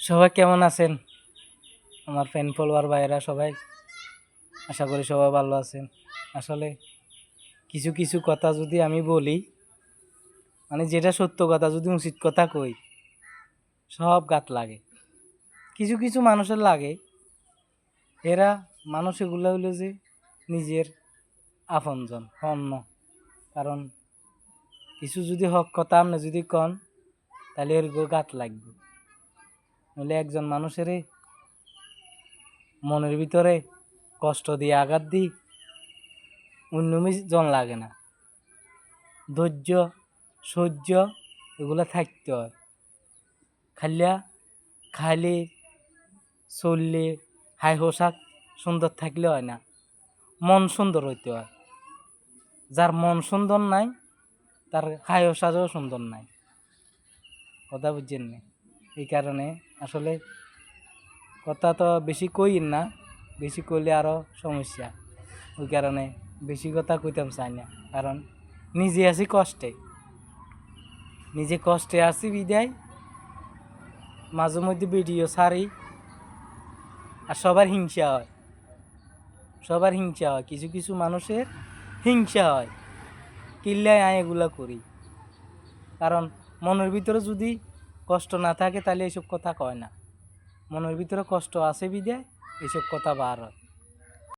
সবাই কেমন আছেন? আমার ফ্যান ফলোয়ার ভাইয়েরা সবাই, আশা করি সবাই ভালো আছেন। আসলে কিছু কিছু কথা যদি আমি বলি, মানে যেটা সত্য কথা যদি উচিত কথা কই, সব গাত লাগে। কিছু কিছু মানুষের লাগে, এরা মানুষ এগুলো হইলো যে নিজের আপনজন অন্য। কারণ কিছু যদি হক কথা আপনি যদি কন, তাহলে এর গাত লাগবে। নইলে একজন মানুষের মনের ভিতরে কষ্ট দিয়ে আঘাত দিই অন্যমি জন লাগে না। ধৈর্য সহ্য এগুলো থাকতে হয়। খাইলে চললে হাই পোশাক সুন্দর থাকলে হয় না, মন সুন্দর হইতে হয়। যার মন সুন্দর নাই তার হাই পোশাকও সুন্দর নাই। কথা বুঝছেন না? এই কারণে আসলে কথা তো বেশি কইন না, বেশি কইলে আরও সমস্যা। ওই কারণে বেশি কথা কইতাম চাই না। কারণ নিজে আছি কষ্টে আছি বিদায় মাঝে মধ্যে ভিডিও ছাড়ি। আর সবার হিংসা হয়, কিছু কিছু মানুষের হিংসা হয় কিল্লায় আয় এগুলা করি। কারণ মনের ভিতরে যদি কষ্ট না থাকে তাহলে এইসব কথা কয় না। মনের ভিতরে কষ্ট আছে বিদায় এইসব কথা বার হয়।